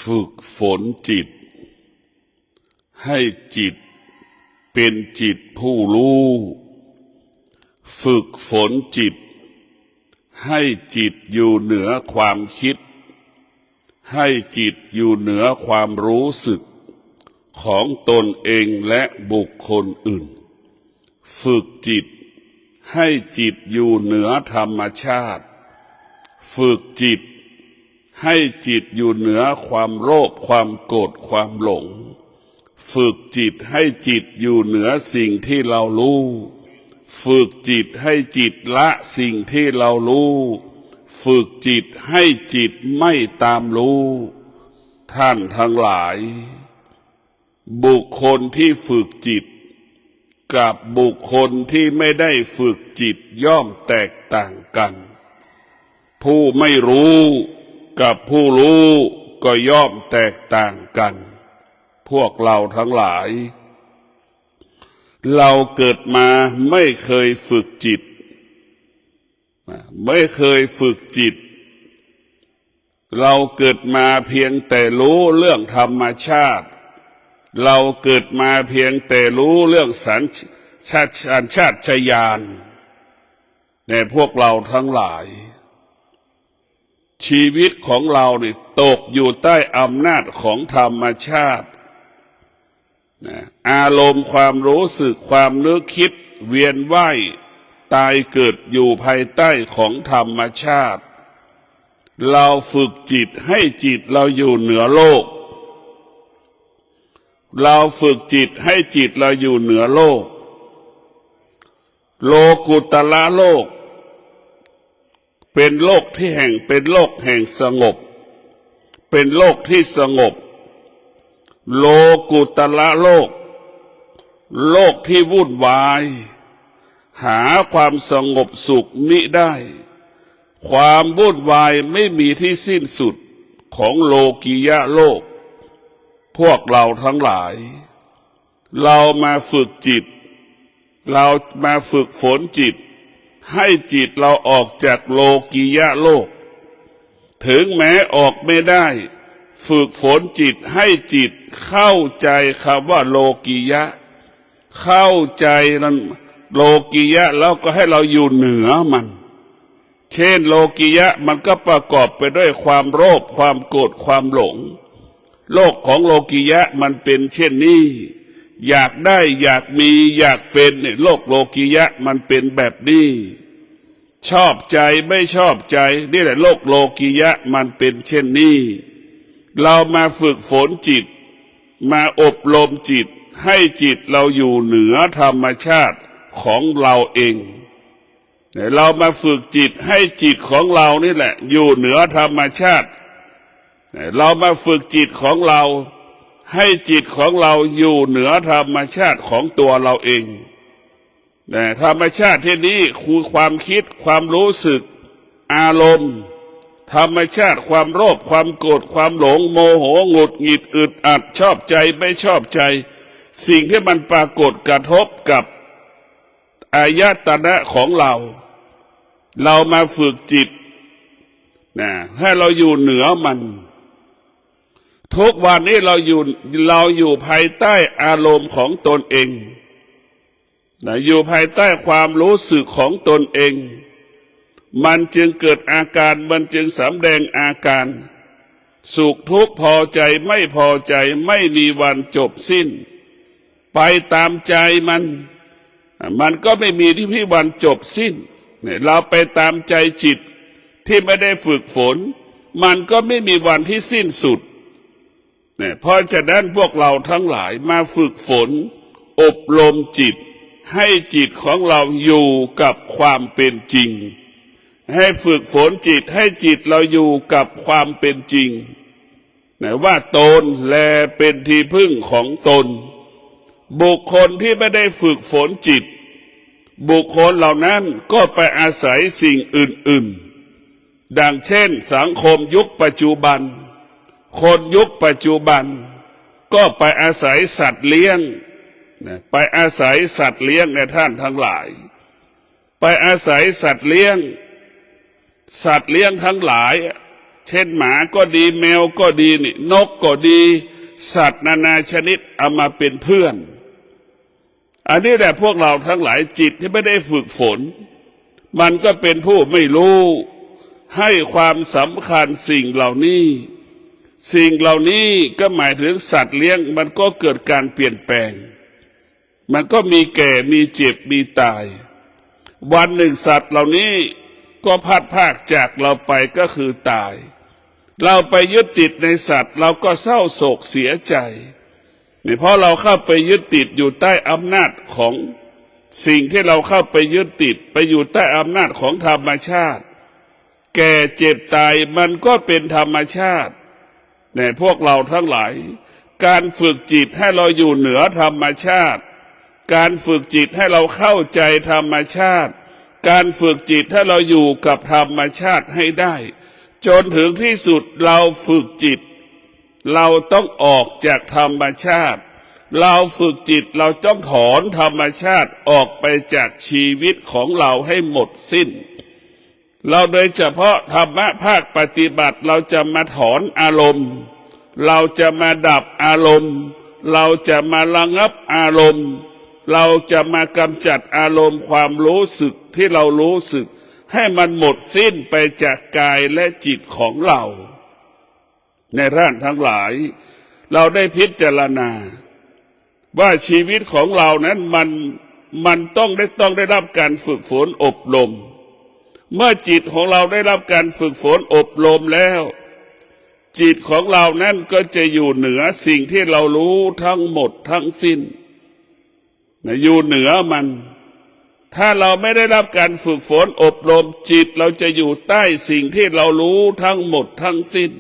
ฝึกฝนจิตให้จิตเป็นจิตผู้รู้ฝึกฝนจิตให้จิตอยู่เหนือความคิดให้จิตอยู่เหนือความรู้สึกของตนเองและบุคคลอื่นฝึกจิตให้จิตอยู่เหนือธรรมชาติฝึกจิตให้จิตอยู่เหนือความโลภความโกรธความหลงฝึกจิตให้จิตอยู่เหนือสิ่งที่เรารู้ฝึกจิตให้จิตละสิ่งที่เรารู้ฝึกจิตให้จิตไม่ตามรู้ท่านทั้งหลายบุคคลที่ฝึกจิตกับบุคคลที่ไม่ได้ฝึกจิตย่อมแตกต่างกันผู้ไม่รู้กับผู้รู้ก็ย่อมแตกต่างกันพวกเราทั้งหลายเราเกิดมาไม่เคยฝึกจิตไม่เคยฝึกจิตเราเกิดมาเพียงแต่รู้เรื่องธรรมชาติเราเกิดมาเพียงแต่รู้เรื่องสัญชาตญาณแต่พวกเราทั้งหลายชีวิตของเราเนี่ยตกอยู่ใต้อำนาจของธรรมชาติอารมณ์ความรู้สึกความนึกคิดเวียนว่ายตายเกิดอยู่ภายใต้ของธรรมชาติเราฝึกจิตให้จิตเราอยู่เหนือโลกเราฝึกจิตให้จิตเราอยู่เหนือโลกโลกุตละโลกเป็นโลกที่เป็นโลกแห่งสงบเป็นโลกที่สงบโลกุตละโลกโลกที่วุ่นวายหาความสงบสุขมิได้ความวุ่นวายไม่มีที่สิ้นสุดของโลกิยะโลกพวกเราทั้งหลายเรามาฝึกจิตเรามาฝึกฝนจิตให้จิตเราออกจากโลกิยะโลกถึงแม้ออกไม่ได้ฝึกฝนจิตให้จิตเข้าใจคำว่าโลกิยะเข้าใจนั้นโลกิยะแล้วก็ให้เราอยู่เหนือมันเช่นโลกิยะมันก็ประกอบไปด้วยความโลภความโกรธความหลงโลกของโลกิยะมันเป็นเช่นนี้อยากได้อยากมีอยากเป็นโลกโลกิยะมันเป็นแบบนี้ชอบใจไม่ชอบใจนี่แหละโลกโลกิยะมันเป็นเช่นนี้เรามาฝึกฝนจิตมาอบรมจิตให้จิตเราอยู่เหนือธรรมชาติของเราเองเรามาฝึกจิตให้จิตของเรานี่แหละอยู่เหนือธรรมชาติเรามาฝึกจิตของเราให้จิตของเราอยู่เหนือธรรมชาติของตัวเราเองธรรมชาติที่นี้คือความคิดความรู้สึกอารมณ์ธรรมชาติความโลภความโกรธความหลงโมโหหงุดหงิดอึดอัดชอบใจไม่ชอบใจสิ่งที่มันปรากฏกระทบกับอายตนะของเรามาฝึกจิตให้เราอยู่เหนือมันทุกวันนี้เราอยู่ภายใต้อารมณ์ของตนเองอยู่ภายใต้ความรู้สึกของตนเองมันจึงเกิดอาการมันจึงสำแดงอาการสุขทุกข์พอใจไม่พอใจไม่มีวันจบสิ้นไปตามใจมันก็ไม่มีที่วันจบสิ้นเราไปตามใจจิตที่ไม่ได้ฝึกฝนมันก็ไม่มีวันที่สิ้นสุดเพราะฉะนั้นพวกเราทั้งหลายมาฝึกฝนอบรมจิตให้จิตของเราอยู่กับความเป็นจริงให้ฝึกฝนจิตให้จิตเราอยู่กับความเป็นจริงว่าตนแลเป็นที่พึ่งของตนบุคคลที่ไม่ได้ฝึกฝนจิตบุคคลเหล่านั้นก็ไปอาศัยสิ่งอื่นๆดังเช่นสังคมยุคปัจจุบันคนยุคปัจจุบันก็ไปอาศัยสัตว์เลี้ยงไปอาศัยสัตว์เลี้ยงในท่านทั้งหลายไปอาศัยสัตว์เลี้ยงทั้งหลาย เ เช่นหมาก็ดีแมวก็ดีนี่นกก็ดีสัตว์นานาชนิดเอามาเป็นเพื่อนอันนี้แหละพวกเราทั้งหลายจิตที่ไม่ได้ฝึกฝนมันก็เป็นผู้ไม่รู้ให้ความสำคัญสิ่งเหล่านี้สิ่งเหล่านี้ก็หมายถึงสัตว์เลี้ยงมันก็เกิดการเปลี่ยนแปลงมันก็มีแก่มีเจ็บมีตายวันหนึ่งสัตว์เหล่านี้ก็พัดพรากจากเราไปก็คือตายเราไปยึดติดในสัตว์เราก็เศร้าโศกเสียใจนี่เพราะเราเข้าไปยึดติดอยู่ใต้อำนาจของสิ่งที่เราเข้าไปยึดติดไปอยู่ใต้อำนาจของธรรมชาติแก่เจ็บตายมันก็เป็นธรรมชาติในพวกเราทั้งหลายการฝึกจิตให้เราอยู่เหนือธรรมชาติการฝึกจิตให้เราเข้าใจธรรมชาติการฝึกจิตให้เราอยู่กับธรรมชาติให้ได้จนถึงที่สุดเราฝึกจิตเราต้องออกจากธรรมชาติเราฝึกจิตเราต้องถอนธรรมชาติออกไปจากชีวิตของเราให้หมดสิ้นเราโดยเฉพาะธรรมะภาคปฏิบัติเราจะมาถอนอารมณ์เราจะมาดับอารมณ์เราจะมาระงับอารมณ์เราจะมากำจัดอารมณ์ความรู้สึกที่เรารู้สึกให้มันหมดสิ้นไปจากกายและจิตของเราในร่างทั้งหลายเราได้พิจารณาว่าชีวิตของเรานั้นมันต้องได้รับการฝึกฝนอบรมเมื่อจิตของเราได้รับการฝึกฝนอบรมแล้วจิตของเรานั้นก็จะอยู่เหนือสิ่งที่เรารู้ทั้งหมดทั้งสิ้นอยู่เหนือมันถ้าเราไม่ได้รับการฝึกฝนอบรมจิตเราจะอยู่ใต้สิ่งที่เรารู้ทั้งหมดทั้งสิ้น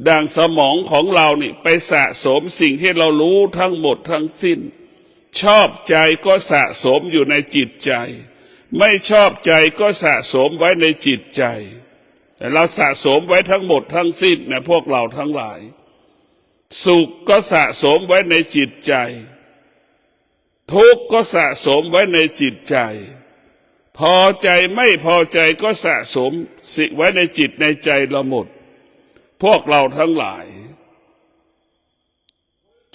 ดังสมองของเรานี่ไปสะสมสิ่งที่เรารู้ทั้งหมดทั้งสิ้นชอบใจก็สะสมอยู่ในจิตใจไม่ชอบใจก็สะสมไว้ในจิตใจแต่เราสะสมไว้ทั้งหมดทั้งสิ้นนะพวกเราทั้งหลายสุขก็สะสมไว้ในจิตใจทุกข์ก็สะสมไว้ในจิตใจพอใจไม่พอใจก็สะสมสิ่งไว้ในจิตในใจเราหมดพวกเราทั้งหลาย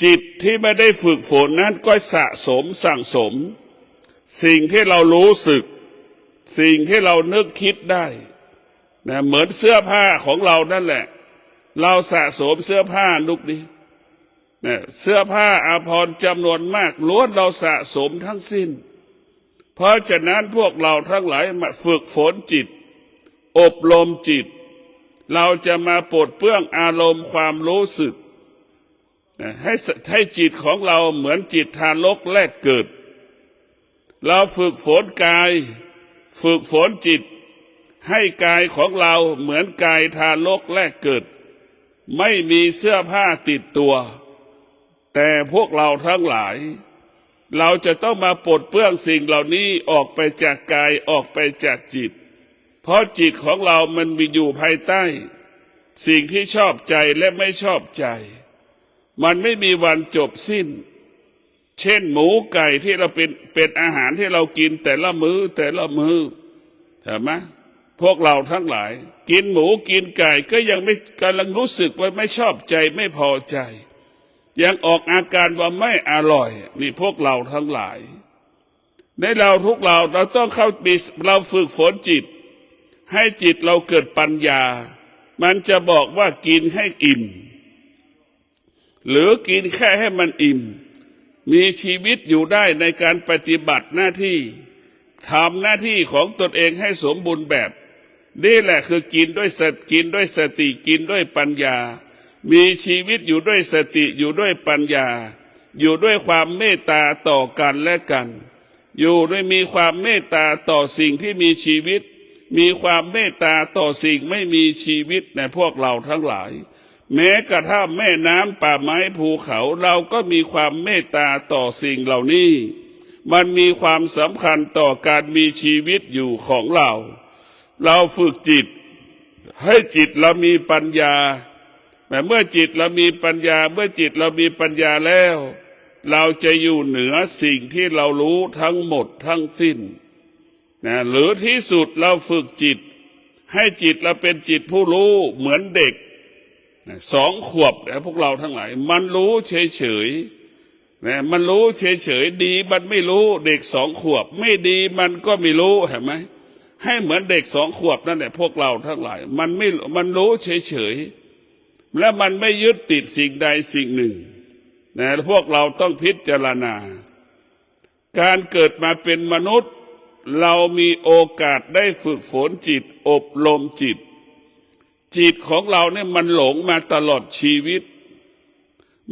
จิตที่ไม่ได้ฝึกฝนนั้นก็สะสมสั่งสมสิ่งที่เรารู้สึกสิ่งที่เรานึกคิดได้นะเหมือนเสื้อผ้าของเรานั่นแหละเราสะสมเสื้อผ้าลุกนี้นะเสื้อผ้าอาภรณ์จำนวนมากล้วนเราสะสมทั้งสิ้นเพราะฉะนั้นพวกเราทั้งหลายมาฝึกฝนจิตอบรมจิตเราจะมาปลดเปลื้องอารมณ์ความรู้สึกให้จิตของเราเหมือนจิตทารกแรกเกิดเราฝึกฝนกายฝึกฝนจิตให้กายของเราเหมือนกายทารกแรกเกิดไม่มีเสื้อผ้าติดตัวแต่พวกเราทั้งหลายเราจะต้องมาปลดเปลื้องสิ่งเหล่านี้ออกไปจากกายออกไปจากจิตเพราะจิตของเรามันมีอยู่ภายใต้สิ่งที่ชอบใจและไม่ชอบใจมันไม่มีวันจบสิ้นเช่นหมูไก่ที่เราเป็นอาหารที่เรากินแต่ละมื้อเห็นไหมพวกเราทั้งหลายกินหมูกินไก่ก็ยังไม่กำลังรู้สึกว่าไม่ชอบใจไม่พอใจยังออกอาการว่าไม่อร่อยนี่พวกเราทั้งหลายในเราทุกเราต้องเข้าเราฝึกฝนจิตให้จิตเราเกิดปัญญามันจะบอกว่ากินให้อิ่มหรือกินแค่ให้มันอิ่มมีชีวิตอยู่ได้ในการปฏิบัติหน้าที่ทำหน้าที่ของตนเองให้สมบูรณ์แบบนี่แหละคือกินด้วยสติกินด้วยปัญญามีชีวิตอยู่ด้วยสติอยู่ด้วยปัญญาอยู่ด้วยความเมตตาต่อกันและกันอยู่ด้วยมีความเมตตาต่อสิ่งที่มีชีวิตมีความเมตตาต่อสิ่งไม่มีชีวิตในพวกเราทั้งหลายแม้กระทั่งแม่น้ำป่าไม้ภูเขาเราก็มีความเมตตาต่อสิ่งเหล่านี้มันมีความสำคัญต่อการมีชีวิตอยู่ของเราฝึกจิตให้จิตเรามีปัญญาแต่เมื่อจิตเรามีปัญญาเมื่อจิตเรามีปัญญาแล้วเราจะอยู่เหนือสิ่งที่เรารู้ทั้งหมดทั้งสิ้นนะหรือที่สุดเราฝึกจิต ให้จิตเราเป็นจิตผู้รู้เหมือนเด็ก2 ขวบพวกเราทั้งหลายมันรู้เฉยๆมันรู้เฉยๆดีมันไม่รู้เด็ก2 ขวบไม่ดีมันก็ไม่รู้เห็นไหมให้เหมือนเด็ก2 ขวบนั่นแหละพวกเราทั้งหลายมันรู้เฉยๆและมันไม่ยึดติดสิ่งใดสิ่งหนึ่งพวกเราต้องพิจารณาการเกิดมาเป็นมนุษย์เรามีโอกาสได้ฝึกฝนจิตอบรมจิตของเราเนี่ยมันหลงมาตลอดชีวิต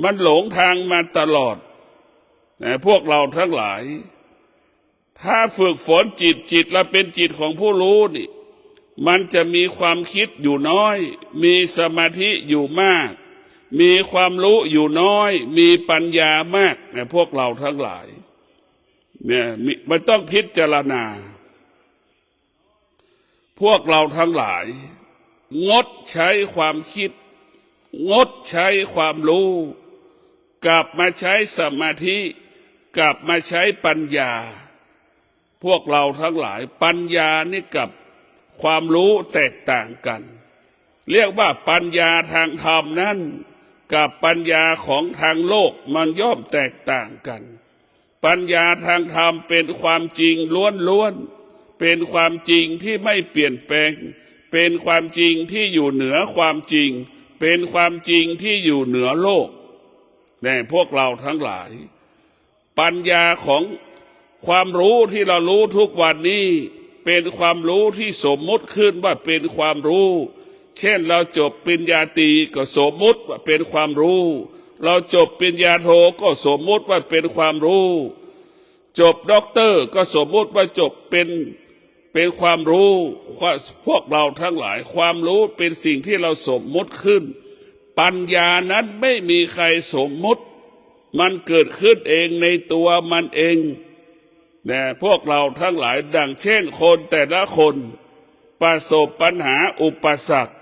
มันหลงทางมาตลอดพวกเราทั้งหลายถ้าฝึกฝนจิตเราเป็นจิตของผู้รู้นี่มันจะมีความคิดอยู่น้อยมีสมาธิอยู่มากมีความรู้อยู่น้อยมีปัญญามากพวกเราทั้งหลายเนี่ยมันต้องพิจารณาพวกเราทั้งหลายงดใช้ความคิดงดใช้ความรู้กลับมาใช้สมาธิกลับมาใช้ปัญญาพวกเราทั้งหลายปัญญานี่กับความรู้แตกต่างกันเรียกว่าปัญญาทางธรรมนั้นกับปัญญาของทางโลกมันย่อมแตกต่างกันปัญญาทางธรรมเป็นความจริงล้วนๆเป็นความจริงที่ไม่เปลี่ยนแปลงเป็นความจริงที่อยู่เหนือความจริงเป็นความจริงที่อยู่เหนือโลกแต่พวกเราทั้งหลายปัญญาของความรู้ที่เรารู้ทุกวันนี้เป็นความรู้ที่สมมุติขึ้นว่าเป็นความรู้เช่นเราจบปริญญาตรีก็สมมุติว่าเป็นความรู้เราจบปริญญาโทก็สมมุติว่าเป็นความรู้จบด็อกเตอร์ก็สมมุติว่าจบเป็นความรู้พวกเราทั้งหลายความรู้เป็นสิ่งที่เราสมมุติขึ้นปัญญานั้นไม่มีใครสมมุติมันเกิดขึ้นเองในตัวมันเองแต่พวกเราทั้งหลายดังเช่นคนแต่ละคนประสบปัญหาอุปสรรค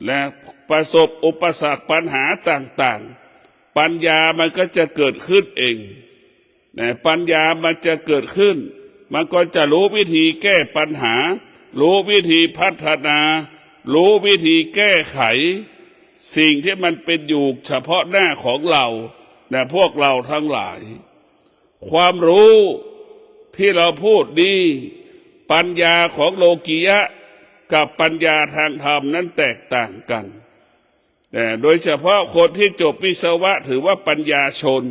และประสบอุปสรรคปัญหาต่างๆปัญญามันก็จะเกิดขึ้นเองแต่ปัญญามันจะเกิดขึ้นมันก็จะรู้วิธีแก้ปัญหารู้วิธีพัฒนารู้วิธีแก้ไขสิ่งที่มันเป็นอยู่เฉพาะหน้าของเราแต่พวกเราทั้งหลายความรู้ที่เราพูดนี้ปัญญาของโลกียะกับปัญญาทางธรรมนั้นแตกต่างกันแต่โดยเฉพาะคนที่จบวิศวะถือว่าปัญญาชน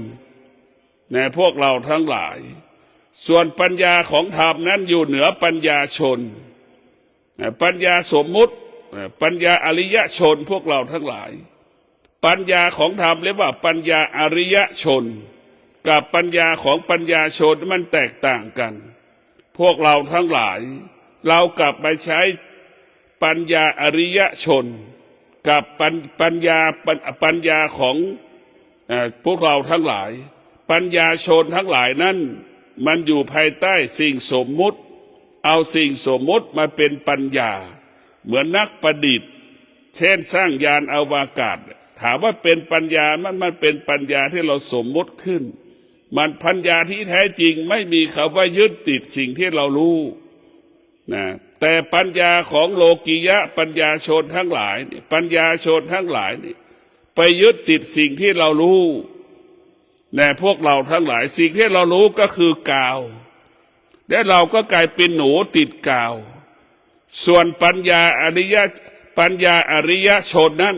แต่พวกเราทั้งหลายส่วนปัญญาของธรรมนั้นอยู่เหนือปัญญาชนปัญญาสมมุติปัญญาอริยชนพวกเราทั้งหลายปัญญาของธรรมเรียกว่าปัญญาอริยชนกับปัญญาของปัญญาชนมันแตกต่างกันพวกเราทั้งหลายเรากลับไปใช้ปัญญาอริยชนกับปัญญาของพวกเราทั้งหลายปัญญาชนทั้งหลายนั้นมันอยู่ภายใต้สิ่งสมมุติเอาสิ่งสมมุติมาเป็นปัญญาเหมือนนักประดิษฐ์เช่นสร้างยานอวกาศถามว่าเป็นปัญญามันเป็นปัญญาที่เราสมมุติขึ้นมันปัญญาที่แท้จริงไม่มีคำว่ายึดติดสิ่งที่เรารู้นะแต่ปัญญาของโลกียะปัญญาชนทั้งหลายปัญญาชนทั้งหลายนี่ไปยึดติดสิ่งที่เรารู้แต่พวกเราทั้งหลายสิ่งที่เรารู้ก็คือกาวและเราก็กลายเป็นหนูติดกาวส่วนปัญญาอริยชนนั้น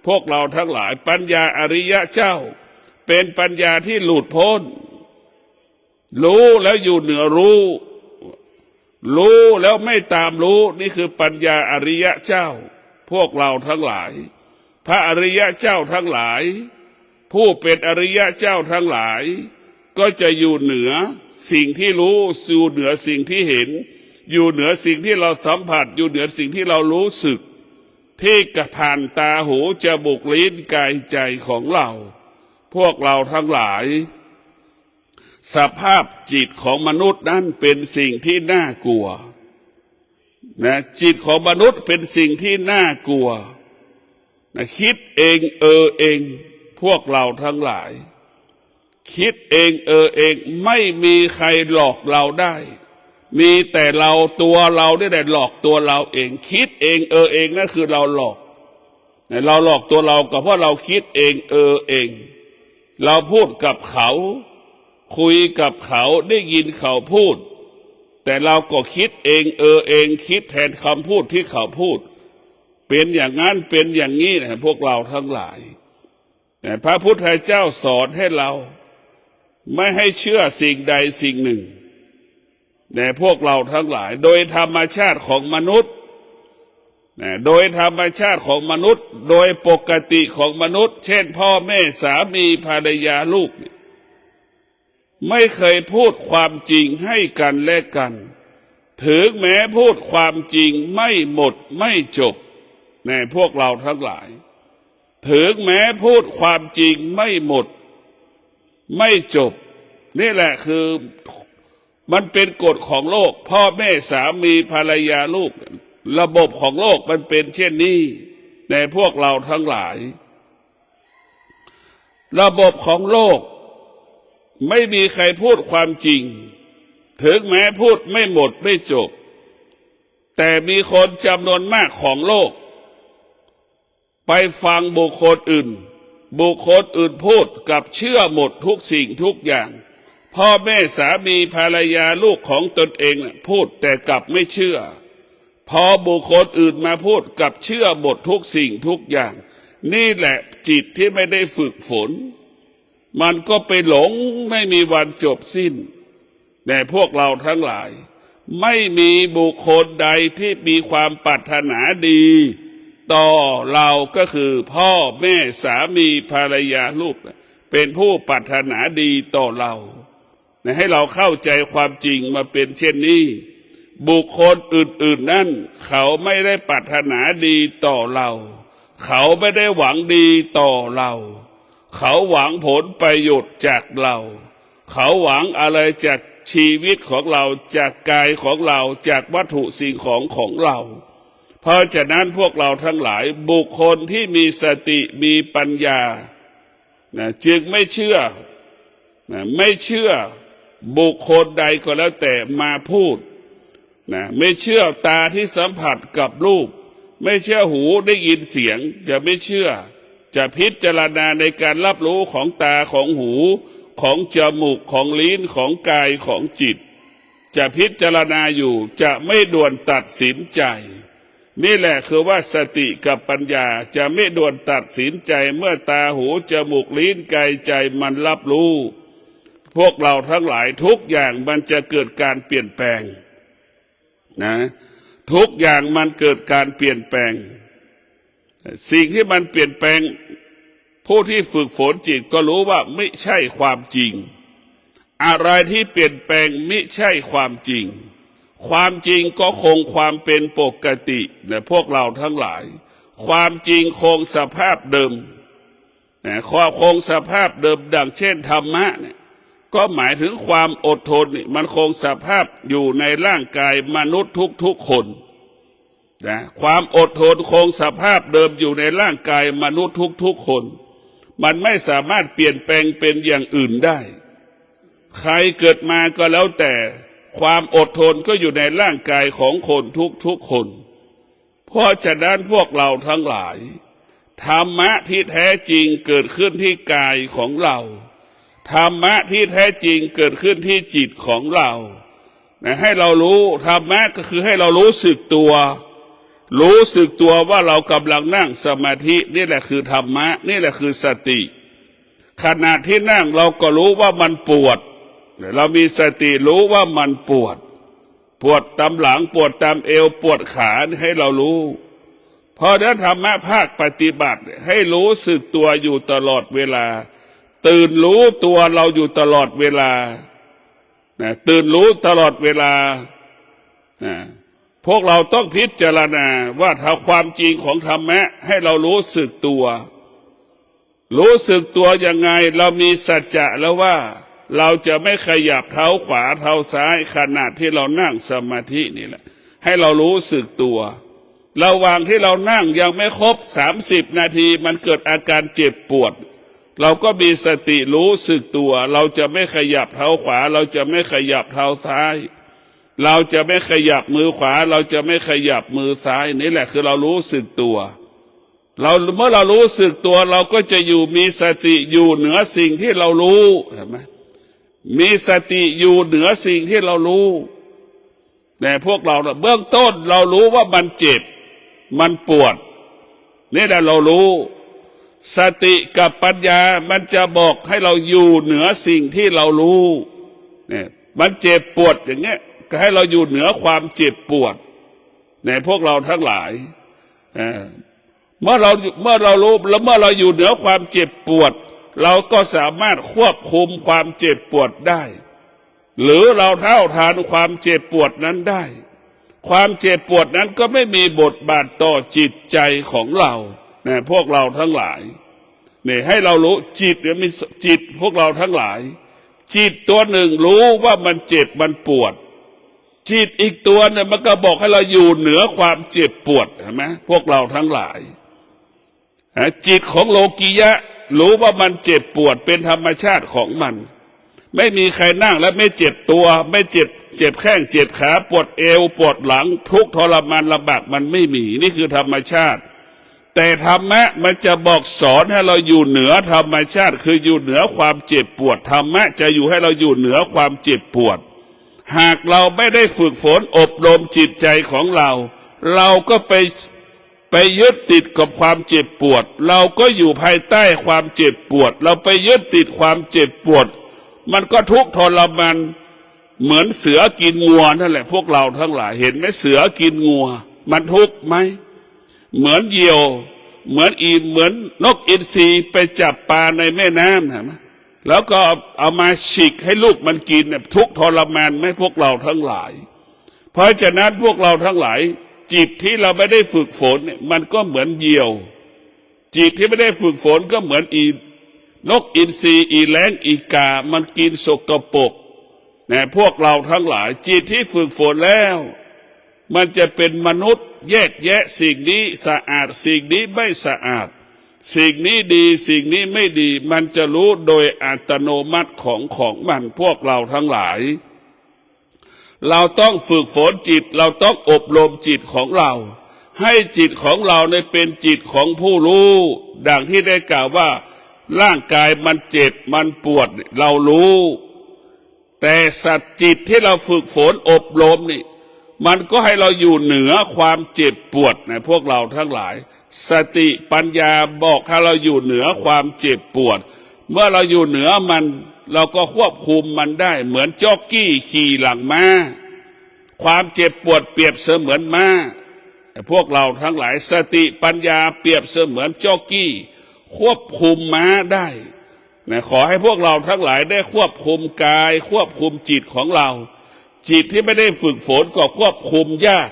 พวกเราทั้งหลายปัญญาอริยเจ้าเป็นปัญญาที่หลุดพ้นรู้แล้วอยู่เหนือรู้แล้วไม่ตามรู้นี่คือปัญญาอริยเจ้าพวกเราทั้งหลายพระอริยเจ้าทั้งหลายผู้เป็นอริยเจ้าทั้งหลายก็จะอยู่เหนือสิ่งที่รู้อยู่เหนือสิ่งที่เห็นอยู่เหนือสิ่งที่เราสัมผัสอยู่เหนือสิ่งที่เรารู้สึกที่กระผ่านตาหูจมูกลิ้นกายใจของเราพวกเราทั้งหลายสภาพจิตของมนุษย์นั้นเป็นสิ่งที่น่ากลัวนะจิตของมนุษย์เป็นสิ่งที่น่ากลัวนะคิดเองเองพวกเราทั้งหลายคิดเองเองไม่มีใครหลอกเราได้ มีแต่เราตัวเราได้แต่หลอกตัวเราเองคิดเองเองนั่นคือเราหลอกเราหลอกตัวเราก็เพราะเราคิดเองเองเราพูดกับเขาคุยกับเขาได้ยินเขาพูดแต่เราก็คิดเองเองคิดแทนคำพูดที่เขาพูดเป็นอย่างนั้นเป็นอย่างนี้นะพวกเราทั้งหลายแต่พระพุทธเจ้าสอนให้เราไม่ให้เชื่อสิ่งใดสิ่งหนึ่งแต่พวกเราทั้งหลายโดยธรรมชาติของมนุษย์โดยธรรมชาติของมนุษย์โดยปกติของมนุษย์เช่นพ่อแม่สามีภรรยาลูกไม่เคยพูดความจริงให้กันและกันถึงแม้พูดความจริงไม่หมดไม่จบในพวกเราทั้งหลายถึงแม้พูดความจริงไม่หมดไม่จบนี่แหละคือมันเป็นกฎของโลกพ่อแม่สามีภรรยาลูกระบบของโลกมันเป็นเช่นนี้ในพวกเราทั้งหลายระบบของโลกไม่มีใครพูดความจริงถึงแม้พูดไม่หมดไม่จบแต่มีคนจำนวนมากของโลกไปฟังบุคคลอื่นพูดกับเชื่อหมดทุกสิ่งทุกอย่างพ่อแม่สามีภรรยาลูกของตนเองพูดแต่กลับไม่เชื่อพอบุคคลอื่นมาพูดกับเชื่อหมดทุกสิ่งทุกอย่างนี่แหละจิตที่ไม่ได้ฝึกฝนมันก็ไปหลงไม่มีวันจบสิ้นแต่พวกเราทั้งหลายไม่มีบุคคลใดที่มีความปรารถนาดีต่อเราก็คือพ่อแม่สามีภรรยาลูกเป็นผู้ปรารถนาดีต่อเราให้เราเข้าใจความจริงมาเป็นเช่นนี้บุคคลอื่นๆนั่นเขาไม่ได้ปรารถนาดีต่อเราเขาไม่ได้หวังดีต่อเราเขาหวังผลประโยชน์จากเราเขาหวังอะไรจากชีวิตของเราจากกายของเราจากวัตถุสิ่งของเราเพราะฉะนั้นพวกเราทั้งหลายบุคคลที่มีสติมีปัญญาจึงไม่เชื่อบุคคลใดก็แล้วแต่มาพูดไม่เชื่อตาที่สัมผัสกับรูปไม่เชื่อหูได้ยินเสียงจะไม่เชื่อจะพิจารณาในการรับรู้ของตาของหูของจมูกของลิ้นของกายของจิตจะพิจารณาอยู่จะไม่ด่วนตัดสินใจนี่แหละคือว่าสติกับปัญญาจะไม่ด่วนตัดสินใจเมื่อตาหูจมูกลิ้นกายใจมันรับรู้พวกเราทั้งหลายทุกอย่างมันจะเกิดการเปลี่ยนแปลงทุกอย่างมันเกิดการเปลี่ยนแปลงสิ่งที่มันเปลี่ยนแปลงผู้ที่ฝึกฝนจิตก็รู้ว่าไม่ใช่ความจริงอะไรที่เปลี่ยนแปลงไม่ใช่ความจริงความจริงก็คงความเป็นปกติแต่พวกเราทั้งหลายความจริงคงสภาพเดิมความคงสภาพเดิมดังเช่นธรรมะเนี่ยก็หมายถึงความอดทนนี่มันคงสภาพอยู่ในร่างกายมนุษย์ทุกคนความอดทนคงสภาพเดิมอยู่ในร่างกายมนุษย์ทุกคนมันไม่สามารถเปลี่ยนแปลงเป็นอย่างอื่นได้ใครเกิดมาก็แล้วแต่ความอดทนก็อยู่ในร่างกายของคนทุกคนเพราะฉะนั้นพวกเราทั้งหลายธรรมะที่แท้จริงเกิดขึ้นที่กายของเราธรรมะที่แท้จริงเกิดขึ้นที่จิตของเราให้เรารู้ธรรมะก็คือให้เรารู้สึกตัวว่าเรากำลังนั่งสมาธินี่แหละคือธรรมะนี่แหละคือสติขณะที่นั่งเราก็รู้ว่ามันปวดเรามีสติรู้ว่ามันปวดตามหลังปวดตามเอวปวดขาให้เรารู้เพราะนั้นธรรมะภาคปฏิบัติให้รู้สึกตัวอยู่ตลอดเวลาตื่นรู้ตัวเราอยู่ตลอดเวลาตื่นรู้ตลอดเวลาพวกเราต้องพิจารณาว่าถ้าความจริงของธรรมะให้เรารู้สึกตัวยังไงเรามีสัจจะแล้วว่าเราจะไม่ขยับเท้าขวาเท้าซ้ายขณะที่เรานั่งสมาธินี่แหละให้เรารู้สึกตัวระหว่างที่เรานั่งยังไม่ครบ30 นาทีมันเกิดอาการเจ็บปวดเราก็มีสติรู้สึกตัวเราจะไม่ขยับเท้าขวาเราจะไม่ขยับเท้าซ้าย เราจะไม่ขยับมือขวาเราจะไม่ขยับมือซ้ายนี่แหละคือเรารู้สึกตัวเมื่อเรารู้สึกตัวเราก็จะอยู่มีสติอยู่เหนือสิ่งที่เรารู้เห็นไหมมีสติอยู่เหนือสิ่งที่เรารู้แต่พวกเราเบื้องต้นเรารู้ว่ามันเจ็บมันปวดนี่แหละเรารู้สติกับปัญญามันจะบอกให้เราอยู่เหนือสิ่งที่เรารู้เนี่ยมันเจ็บปวดอย่างเงี้ยก็ให้เราอยู่เหนือความเจ็บปวดในพวกเราทั้งหลายเมื่อเรารู้แล้วเมื่อเราอยู่เหนือความเจ็บปวดเราก็สามารถควบคุมความเจ็บปวดได้หรือเราเท่าทานความเจ็บปวดนั้นได้ความเจ็บปวดนั้นก็ไม่มีบทบาทต่อจิตใจของเราเนี่ยพวกเราทั้งหลายเนี่ยให้เรารู้จิตเนี่ยมีจิตพวกเราทั้งหลายจิตตัวหนึ่งรู้ว่ามันเจ็บมันปวดจิตอีกตัวเนี่ยมันก็บอกให้เราอยู่เหนือความเจ็บปวดเห็นไหมพวกเราทั้งหลายจิตของโลกียะรู้ว่ามันเจ็บปวดเป็นธรรมชาติของมันไม่มีใครนั่งแล้วไม่เจ็บตัวไม่เจ็บแข้งเจ็บขาปวดเอวปวดหลังทุกข์ทรมานลำบากมันไม่มีนี่คือธรรมชาติแต่ธรรมะมันจะบอกสอนให้เราอยู่เหนือธรรมชาติคืออยู่เหนือความเจ็บปวดธรรมะจะอยู่ให้เราอยู่เหนือความเจ็บปวดหากเราไม่ได้ฝึกฝนอบรมจิตใจของเราก็ไปยึดติดกับความเจ็บปวดเราก็อยู่ภายใต้ความเจ็บปวดเราไปยึดติดความเจ็บปวดมันก็ทุกข์ทรมานเหมือนเสือกินงัวนั่นแหละพวกเราทั้งหลายเห็นไหมเสือกินงัวมันทุกข์ไหมเหมือนเหยี่ยวเหมือนนกอินทรีไปจับปลาในแม่น้ำเห็นไหมแล้วก็เอามาฉีกให้ลูกมันกินเนี่ยทุกข์ทรมานไหมพวกเราทั้งหลายเพราะฉะนั้นพวกเราทั้งหลายจิตที่เราไม่ได้ฝึกฝนเนี่ยมันก็เหมือนเหยี่ยวจิตที่ไม่ได้ฝึกฝนก็เหมือนนกอินทรีแร้งอีกามันกินสกปรกนะพวกเราทั้งหลายจิตที่ฝึกฝนแล้วมันจะเป็นมนุษย์แยกแยะสิ่งนี้สะอาดสิ่งนี้ไม่สะอาดสิ่งนี้ดีสิ่งนี้ไม่ดีมันจะรู้โดยอัตโนมัติของมันพวกเราทั้งหลายเราต้องฝึกฝนจิตเราต้องอบรมจิตของเราให้จิตของเราเป็นจิตของผู้รู้ดังที่ได้กล่าวว่าร่างกายมันเจ็บมันปวดเรารู้แต่สัตว์จิตที่เราฝึกฝนอบรมนี่มันก็ให้เราอยู่เหนือความเจ็บปวดนะพวกเราทั้งหลายสติปัญญาบอกให้เราอยู่เหนือความเจ็บปวดเมื่อเราอยู่เหนือมันเราก็ควบคุมมันได้เหมือนจ็อกกี้ขี่หลังม้าความเจ็บปวดเปรียบเสมือนม้าพวกเราทั้งหลายสติปัญญาเปรียบเสมือนจ็อกกี้ควบคุมม้าได้นะขอให้พวกเราทั้งหลายได้ควบคุมกายควบคุมจิตของเราจิตที่ไม่ได้ฝึกฝนก็ควบคุมยาก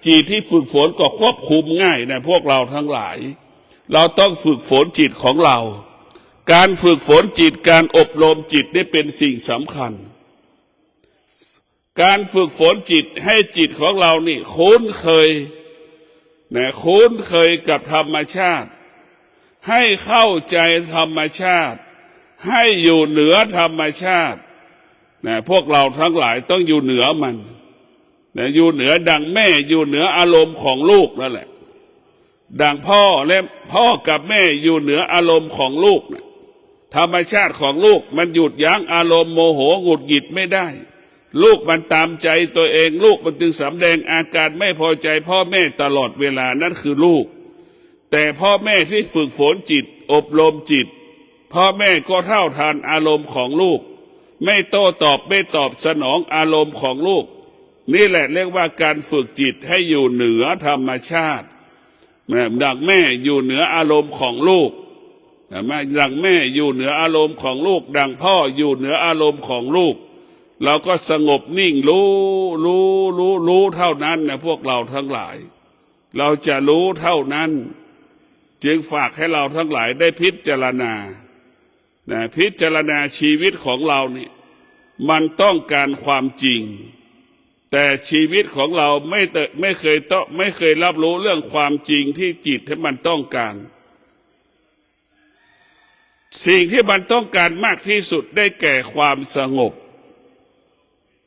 จิตที่ฝึกฝนก็ควบคุมง่ายนะพวกเราทั้งหลายเราต้องฝึกฝนจิตของเราการฝึกฝนจิตการอบรมจิตนี่เป็นสิ่งสำคัญการฝึกฝนจิตให้จิตของเรานี่คุ้นเคยกับธรรมชาติให้เข้าใจธรรมชาติให้อยู่เหนือธรรมชาติพวกเราทั้งหลายต้องอยู่เหนือมันอยู่เหนือดังแม่อยู่เหนืออารมณ์ของลูกนั่นแหละดังพ่อกับแม่อยู่เหนืออารมณ์ของลูกธรรมชาติของลูกมันหยุดยั้งอารมณ์โมโหหงุดหงิดไม่ได้ลูกมันตามใจตัวเองลูกมันจึงสำแดงอาการไม่พอใจพ่อแม่ตลอดเวลานั่นคือลูกแต่พ่อแม่ที่ฝึกฝนจิตอบรมจิตพ่อแม่ก็เท่าทานอารมณ์ของลูกไม่โต้ตอบไม่ตอบสนองอารมณ์ของลูกนี่แหละเรียกว่าการฝึกจิตให้อยู่เหนือธรรมชาติดังแม่อยู่เหนืออารมณ์ของลูกดังแม่อยู่เหนืออารมณ์ของลูกดังพ่ออยู่เหนืออารมณ์ของลูกเราก็สงบนิ่งรู้เท่านั้นนะพวกเราทั้งหลายเราจะรู้เท่านั้นจึงฝากให้เราทั้งหลายได้พิจารณาพิจารณาชีวิตของเรานี่มันต้องการความจริงแต่ชีวิตของเราไม่เคยรับรู้เรื่องความจริงที่จิตที่มันต้องการสิ่งที่มันต้องการมากที่สุดได้แก่ความสงบ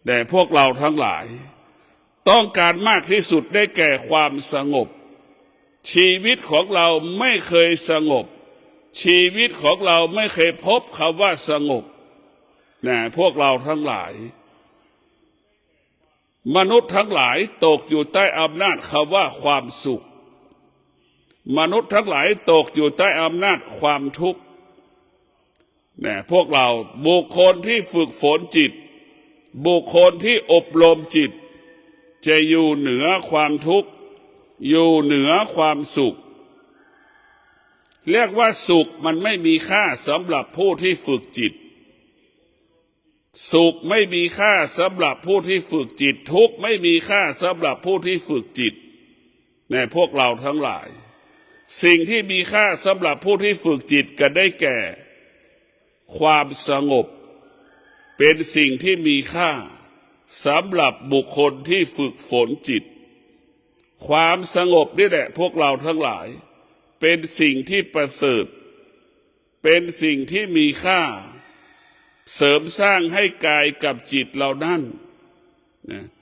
แต่พวกเราทั้งหลาย ต้องการมากที่สุดได้แก่ความสงบชีวิตของเราไม่เคยสงบชีวิตของเราไม่เคยพบคำว่าสงบนะพวกเราทั้งหลายมนุษย์ทั้งหลายตกอยู่ใต้อำนาจคำว่าความสุขมนุษย์ทั้งหลายตกอยู่ใต้อำนาจความทุกข์นะพวกเราบุคคลที่ฝึกฝนจิตบุคคลที่อบรมจิตจะอยู่เหนือความทุกข์อยู่เหนือความสุขเรียกว่าสุขมันไม่มีค่าสำหรับผู้ที่ฝึกจิตสุขไม่มีค่าสำหรับผู้ที่ฝึกจิตทุกข์ไม่มีค่าสำหรับผู้ที่ฝึกจิตในพวกเราทั้งหลายสิ่งที่มีค่าสำหรับผู้ที่ฝึกจิตก็ได้แก่ความสงบเป็นสิ่งที่มีค่าสำหรับบุคคลที่ฝึกฝนจิตความสงบนี่แหละพวกเราทั้งหลายเป็นสิ่งที่ประเสริฐเป็นสิ่งที่มีค่าเสริมสร้างให้กายกับจิตเรานั้น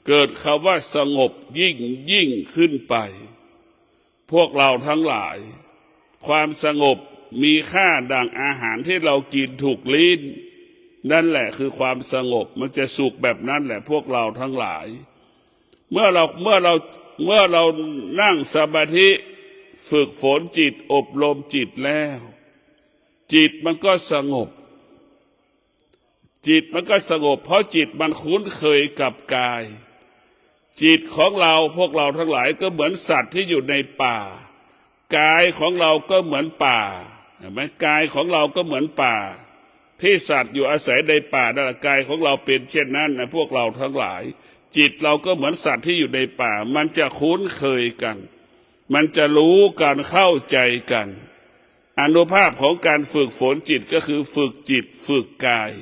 เกิดคำว่าสงบยิ่งขึ้นไปพวกเราทั้งหลายความสงบมีค่าดังอาหารที่เรากินถูกลิ้นนั่นแหละคือความสงบมันจะสุขแบบนั้นแหละพวกเราทั้งหลายเมื่อเรานั่งสมาธิฝึกฝนจิตอบรมจิตแล้วจิตมันก็สงบจิตมันก็สงบเพราะจิตมันคุ้นเคยกับกายจิตของเราพวกเราทั้งหลายก็เหมือนสัตว์ที่อยู่ในป่ากายของเราก็เหมือนป่าเห็นไหมกายของเราก็เหมือนป่าที่สัตว์อยู่อาศัยในป่านั่นแหละกายของเราเป็นเช่นนั้นนะพวกเราทั้งหลายจิตเราก็เหมือนสัตว์ที่อยู่ในป่ามันจะคุ้นเคยกันมันจะรู้กันเข้าใจกันอานุภาพของการฝึกฝนจิตก็คือฝึกจิตฝึกกาย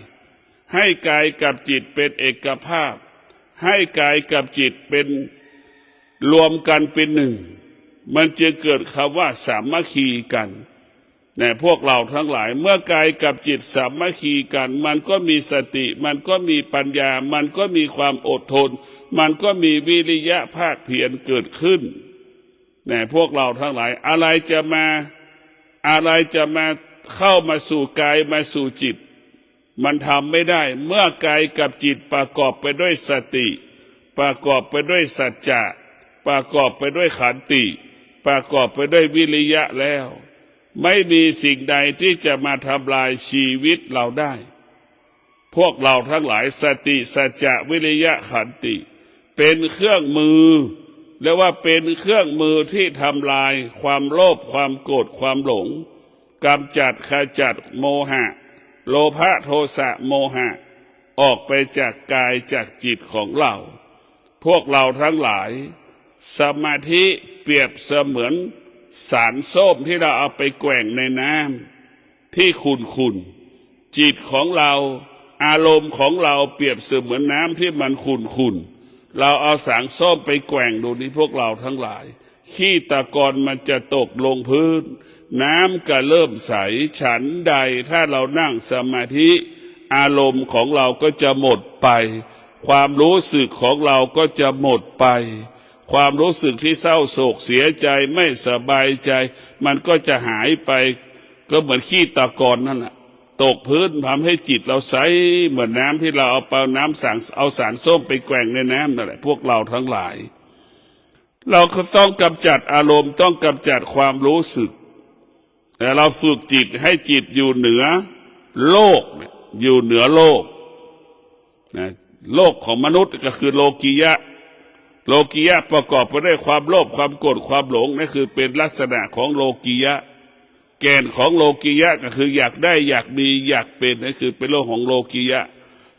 ให้กายกับจิตเป็นเอกภาพให้กายกับจิตเป็นรวมกันเป็นหนึ่งมันจะเกิดคำว่าสามัคคีกันแต่พวกเราทั้งหลายเมื่อกายกับจิตสามัคคีกันมันก็มีสติมันก็มีปัญญามันก็มีความอดทนมันก็มีวิริยะภาคเพียรเกิดขึ้นแต่พวกเราทั้งหลายอะไรจะมาเข้ามาสู่กายมาสู่จิตมันทำไม่ได้เมื่อกายกับจิตประกอบไปด้วยสติประกอบไปด้วยสัจจะประกอบไปด้วยขันติประกอบไปด้วยวิริยะแล้วไม่มีสิ่งใดที่จะมาทำลายชีวิตเราได้พวกเราทั้งหลายสติสัจจะวิริยะขันติเป็นเครื่องมือเรียกว่าเป็นเครื่องมือที่ทำลายความโลภความโกรธความหลงกำจัดขจัดโมหะโลภะโทสะโมหะออกไปจากกายจากจิตของเราพวกเราทั้งหลายสมาธิเปรียบเสมือนสารส้มที่เราเอาไปแกว่งในน้ำที่ขุ่นจิตของเราอารมณ์ของเราเปรียบเสมือนน้ำที่มันขุ่นเราเอาสารส้มไปแกว่งดูนี่พวกเราทั้งหลายขี้ตะกอนมันจะตกลงพื้นน้ำก็เริ่มใสฉันใดถ้าเรานั่งสมาธิอารมณ์ของเราก็จะหมดไปความรู้สึกของเราก็จะหมดไปความรู้สึกที่เศร้าโศกเสียใจไม่สบายใจมันก็จะหายไปก็เหมือนขี้ตะกอนนั่นแหละตกพื้นทำให้จิตเราใสเหมือนน้ำที่เราเอาสารส้มไปแกว่งในน้ำนั่นแหละพวกเราทั้งหลายเราก็ต้องกำจัดอารมณ์ต้องกำจัดความรู้สึกแต่เราฝึกจิตให้จิตอยู่เหนือโลกอยู่เหนือโลกโลกของมนุษย์ก็คือโลกียะประกอบไปด้วยความโลภความโกรธความหลงนั่นคือเป็นลักษณะของโลกียะแกนของโลกียะก็คืออยากได้อยากมีอยากเป็นนั่นคือเป็นโลกของโลกียะ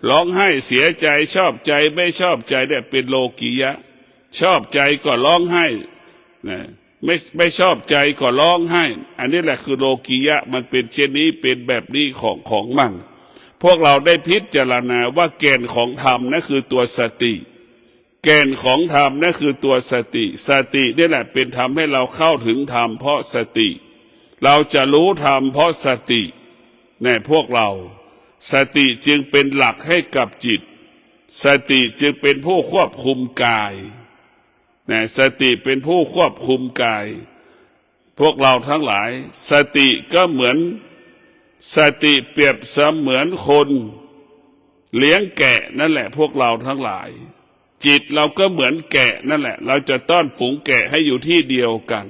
ร้องไห้เสียใจชอบใจไม่ชอบใจเนี่ยเป็นโลกียะชอบใจก็ร้องไห้ไม่ชอบใจก็ร้องไห้อันนี้แหละคือโลกียะมันเป็นเช่นนี้เป็นแบบนี้ของมันพวกเราได้พิจารณาว่าแกนของธรรมนั่นคือตัวสติแกนของธรรมนั่นคือตัวสตินี่แหละเป็นธรรมให้เราเข้าถึงธรรมเพราะสติเราจะรู้ธรรมเพราะสติในพวกเราสติจึงเป็นหลักให้กับจิตสติจึงเป็นผู้ควบคุมกาย นะสติเป็นผู้ควบคุมกายพวกเราทั้งหลายสติก็เหมือนสติเปรียบเสมือนคนเลี้ยงแกะนั่นแหละพวกเราทั้งหลายจิตเราก็เหมือนแกะนั่นแหละเราจะต้อนฝูงแกะให้อยู่ที่เดียวกัน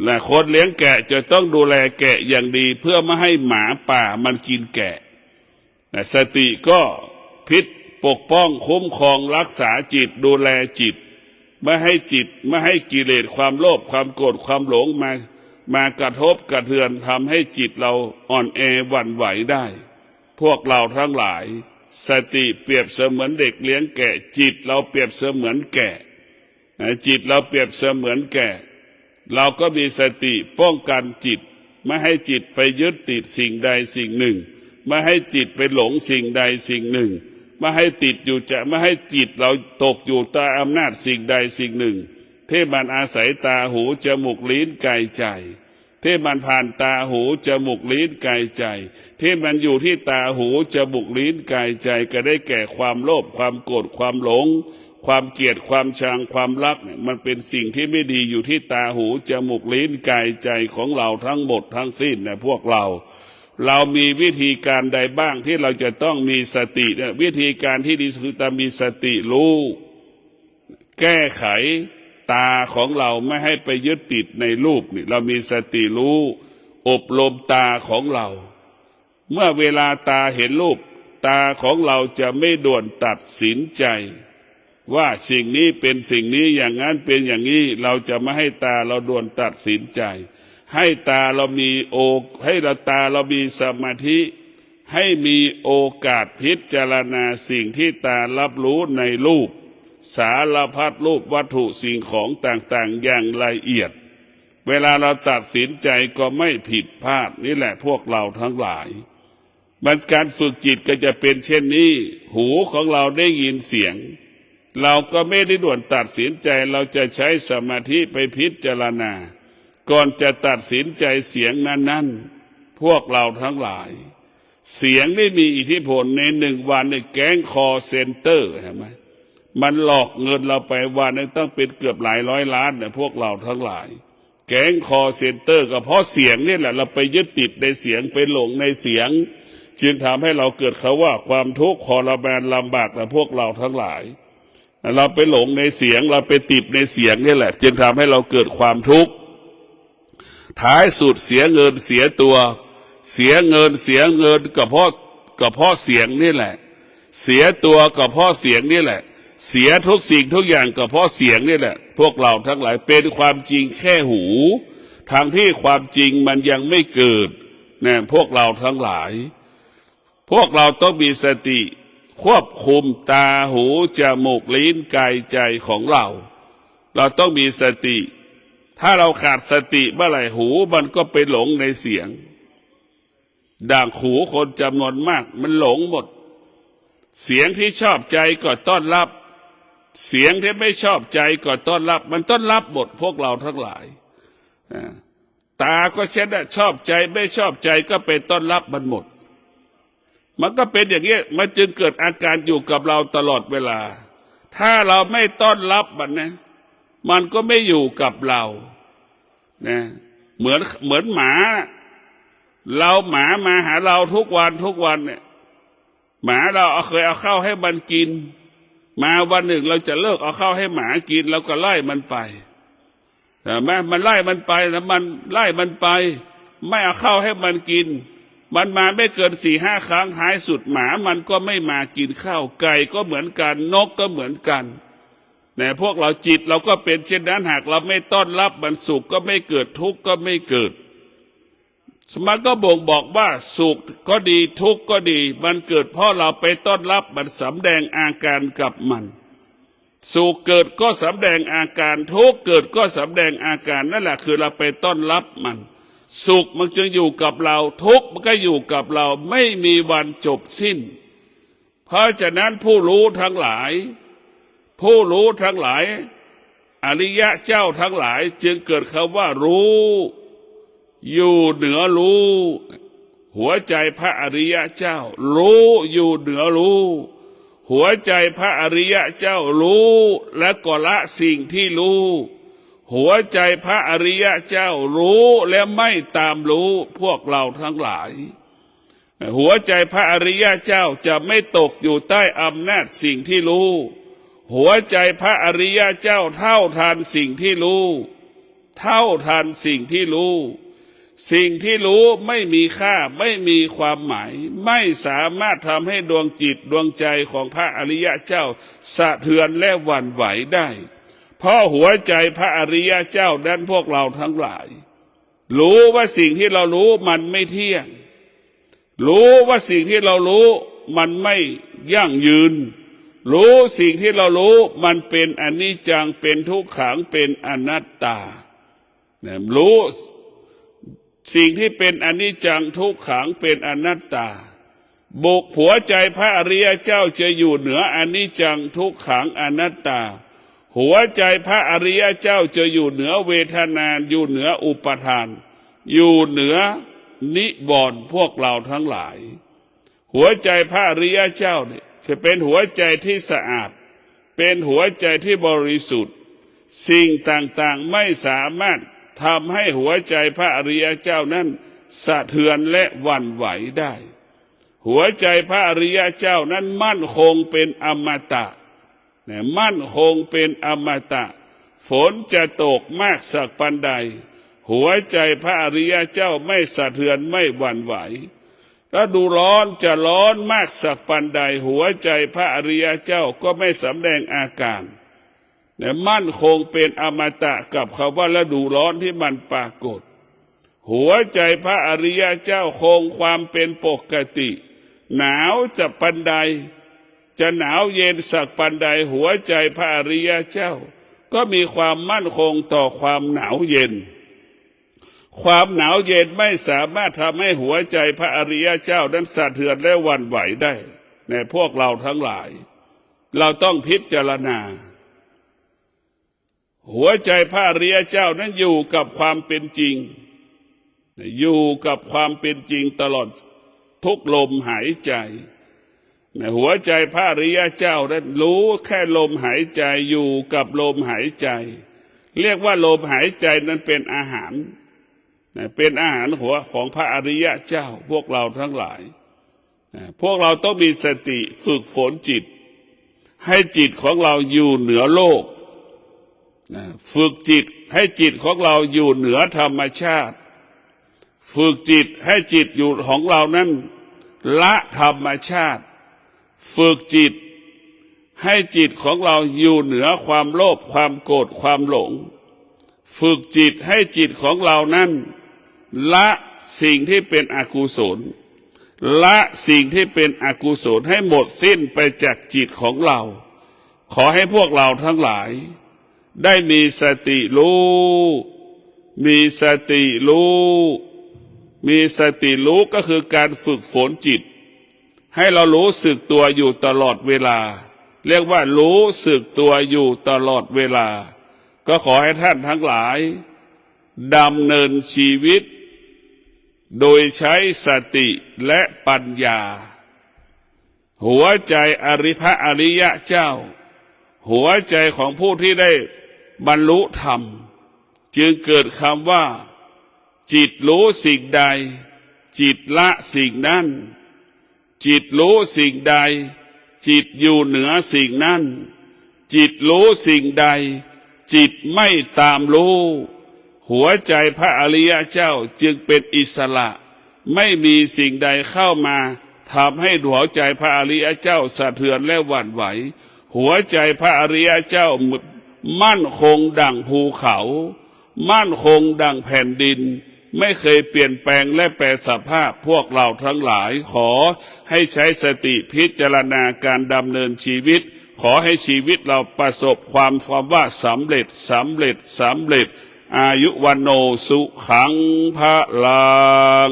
และคนเลี้ยงแกะจะต้องดูแลแกะอย่างดีเพื่อไม่ให้หมาป่ามันกินแกะแต่สติก็พิษปกป้องคุ้มครองรักษาจิตดูแลจิตไม่ให้กิเลสความโลภความโกรธความหลงมากระทบกระเทือนทำให้จิตเราอ่อนแอหวั่นไหวได้พวกเราทั้งหลายสติเปรียบเสมือนเด็กเลี้ยงแกะจิตเราเปรียบเสมือนแกะจิตเราเปรียบเสมือนแกะเราก็มีสติป้องกันจิตไม่ให้จิตไปยึดติดสิ่งใดสิ่งหนึ่งไม่ให้จิตไปหลงสิ่งใดสิ่งหนึ่งไม่ให้ติดอยู่ไม่ให้จิตเราตกอยู่ใต้อำนาจสิ่งใดสิ่งหนึ่งที่มันอาศัยตาหูจมูกลิ้นกายใจที่มันผ่านตาหูจมูกลิ้นกายใจที่มันอยู่ที่ตาหูจมูกลิ้นกายใจก็ได้แก่ความโลภความโกรธความหลงความเกลียดความชังความรักเนี่ยมันเป็นสิ่งที่ไม่ดีอยู่ที่ตาหูจมูกลิ้นกายใจของเราทั้งหมดทั้งสิ้นนะพวกเรามีวิธีการใดบ้างที่เราจะต้องมีสติเนี่ยวิธีการที่ดีคือต้องมีสติรู้แก้ไขตาของเราไม่ให้ไปยึดติดในรูปนี่เรามีสติรู้อบรมตาของเราเมื่อเวลาตาเห็นรูปตาของเราจะไม่ด่วนตัดสินใจว่าสิ่งนี้เป็นสิ่งนี้อย่างนั้นเป็นอย่างนี้เราจะไม่ให้ตาเราด่วนตัดสินใจให้ตาเรามีตาเรามีสมาธิให้มีโอกาสพิจารณาสิ่งที่ตารับรู้ในรูปสารพัดรูปวัตถุสิ่งของต่างๆอย่างละเอียดเวลาเราตัดสินใจก็ไม่ผิดพลาดนี่แหละพวกเราทั้งหลายมันการฝึกจิตก็จะเป็นเช่นนี้หูของเราได้ยินเสียงเราก็ไม่ได้ด่วนตัดสินใจเราจะใช้สมาธิไปพิจารณาก่อนจะตัดสินใจเสียงนั้นๆพวกเราทั้งหลายเสียงได้มีอิทธิพลใน1 วันในแก๊งคอเซ็นเตอร์เห็นไหมมันหลอกเงินเราไปวันนึงต้องเป็นเกือบหลายร้อยล้านเนี่ยพวกเราทั้งหลายแก๊งคอเซ็นเตอร์ก็เพราะเสียงนี่แหละเราไปยึดติดในเสียงไปหลงในเสียงจึงทำให้เราเกิดคำว่าความทุกข์ทรมานลำบากนะพวกเราทั้งหลายเราไปหลงในเสียงเราไปติดในเสียงนี่แหละจึงทำให้เราเกิดความทุกข์ท้ายสุดเสียเงินเสียตัวเสียเงินก็เพราะเสียงนี่แหละเสียตัวก็เพราะเสียงนี่แหละเสียทุกสิ่งทุกอย่างก็เพราะเสียงนี่แหละพวกเราทั้งหลายเป็นความจริงแค่หูทางที่ความจริงมันยังไม่เกิดเนี่ยพวกเราทั้งหลายพวกเราต้องมีสติควบคุมตาหูจมูกลิ้นกายใจของเราต้องมีสติถ้าเราขาดสติเมื่อไหร่หูมันก็ไปหลงในเสียงด่างหูคนจำนวนมากมันหลงหมดเสียงที่ชอบใจก็ต้อนรับเสียงที่ไม่ชอบใจก็ต้อนรับมันต้อนรับหมดพวกเราทั้งหลายตาก็เช่นนั้นชอบใจไม่ชอบใจก็ไปต้อนรับมันหมดมันก็เป็นอย่างนี้มันจึงเกิดอาการอยู่กับเราตลอดเวลาถ้าเราไม่ต้อนรับมันนะมันก็ไม่อยู่กับเรานะเหมือนหมาหมามาหาเราทุกวันเนี่ยหมาเราเคยเอาข้าวให้มันกินมาวันหนึ่งเราจะเลิกเอาข้าวให้หมากินเราก็ไล่มันไปแต่แม้มันไล่มันไปแล้วมันไล่มันไปไม่เอาข้าวให้มันกินมันมาไม่เกิน4-5 ครั้งท้ายสุดหมามันก็ไม่มากินข้าวไก่ก็เหมือนกันนกก็เหมือนกันแต่พวกเราจิตเราก็เป็นเช่นนั้นหากเราไม่ต้อนรับมันสุขก็ไม่เกิดทุกข์ก็ไม่เกิดมันก็บ่งบอกว่าสุขก็ดีทุกข์ก็ดีมันเกิดเพราะเราไปต้อนรับมันสำแดงอาการกับมันสุขเกิดก็สำแดงอาการทุกข์เกิดก็สำแดงอาการนั่นแหละคือเราไปต้อนรับมันสุขมันจึงอยู่กับเราทุกข์มันก็อยู่กับเราไม่มีวันจบสิ้นเพราะฉะนั้นผู้รู้ทั้งหลายอริยะเจ้าทั้งหลายจึงเกิดคำว่ารู้อยู่เหนือรู้หัวใจพระอริยะเจ้ารู้อยู่เหนือรู้ หัวใจพระอริยะเจ้ารู้และก็ละสิ่งที่รู้หัวใจพระอริยะเจ้ารู้และไม่ตามรู้พวกเราทั้งหลายหัวใจพระอริยะเจ้าจะไม่ตกอยู่ใต้อำนาจสิ่งที่รู้หัวใจพระอริยะเจ้าเท่าทันสิ่งที่รู้เท่าทันสิ่งที่รู้สิ่งที่รู้ไม่มีค่าไม่มีความหมายไม่สามารถทำให้ดวงจิตดวงใจของพระอริยะเจ้าสะเทือนและหวั่นไหวได้เพราะหัวใจพระอริยะเจ้านั้นพวกเราทั้งหลายรู้ว่าสิ่งที่เรารู้มันไม่เที่ยงรู้ว่าสิ่งที่เรารู้มันไม่ยั่งยืนรู้สิ่งที่เรารู้มันเป็นอนิจจังเป็นทุกขังเป็นอนัตตารู้สิ่งที่เป็นอนิจจังทุกขังเป็นอนัตตาบุกหัวใจพระอริยเจ้าจะอยู่เหนืออนิจจังทุกขังอนัตตาหัวใจพระอริยเจ้าจะอยู่เหนือเวทนาอยู่เหนืออุปทานอยู่เหนือนิวรณ์พวกเราทั้งหลายหัวใจพระอริยเจ้าเนี่ยจะเป็นหัวใจที่สะอาดเป็นหัวใจที่บริสุทธิ์สิ่งต่างๆไม่สามารถทำให้หัวใจพระอริยเจ้านั้นสะเทือนและหวั่นไหวได้หัวใจพระอริยเจ้านั้นมั่นคงเป็นอมตะมั่นคงเป็นอมตะฝนจะตกมากสักปานใดหัวใจพระอริยเจ้าไม่สะเทือนไม่หวั่นไหวฤดูร้อนจะร้อนมากสักปานใดหัวใจพระอริยเจ้าก็ไม่สำแดงอาการแต่มั่นคงเป็นอมตะกับคำว่าฤดูร้อนที่มันปรากฏหัวใจพระอริยเจ้าคงความเป็นปกติหนาวจะปานใดจะหนาวเย็นสักปานใดหัวใจพระอริยเจ้าก็มีความมั่นคงต่อความหนาวเย็นความหนาวเย็นไม่สามารถทำให้หัวใจพระอริยเจ้านั้นสะเทือนและหวั่นไหวได้ในพวกเราทั้งหลายเราต้องพิจารณาหัวใจพระอริยเจ้านั้นอยู่กับความเป็นจริงอยู่กับความเป็นจริงตลอดทุกลมหายใจหัวใจพระอริยเจ้านั้นรู้แค่ลมหายใจอยู่กับลมหายใจเรียกว่าลมหายใจนั้นเป็นอาหารเป็นอาหารหัวของพระอริยเจ้าพวกเราทั้งหลายพวกเราต้องมีสติฝึกฝนจิตให้จิตของเราอยู่เหนือโลกฝึกจิตให้จิตของเราอยู่เหนือธรรมชาติฝึกจิตให้จิตอยู่ของเรานั้นละธรรมชาติฝึกจิตให้จิตของเราอยู่เหนือความโลภความโกรธความหลงฝึกจิตให้จิตของเรานั้นละสิ่งที่เป็นอกุศลละสิ่งที่เป็นอกุศลให้หมดสิ้นไปจากจิตของเราขอให้พวกเราทั้งหลายได้มีสติรู้มีสติรู้มีสติรู้ก็คือการฝึกฝนจิตให้เรารู้สึกตัวอยู่ตลอดเวลาเรียกว่ารู้สึกตัวอยู่ตลอดเวลาก็ขอให้ท่านทั้งหลายดำเนินชีวิตโดยใช้สติและปัญญาหัวใจพระอริยะเจ้าหัวใจของผู้ที่ได้บรรลุธรรมจึงเกิดคำว่าจิตรู้สิ่งใดจิตละสิ่งนั้นจิตรู้สิ่งใดจิตอยู่เหนือสิ่งนั้นจิตรู้สิ่งใดจิตไม่ตามรู้หัวใจพระอริยเจ้าจึงเป็นอิสระไม่มีสิ่งใดเข้ามาทำให้หัวใจพระอริยเจ้าสะเทือนและหวั่นไหวหัวใจพระอริยเจ้ามั่นคงดั่งภูเขามั่นคงดั่งแผ่นดินไม่เคยเปลี่ยนแปลงและแปรสภาพพวกเราทั้งหลายขอให้ใช้สติพิจารณาการดำเนินชีวิตขอให้ชีวิตเราประสบความว่าสำเร็จอายุวันโนสุขังพลัง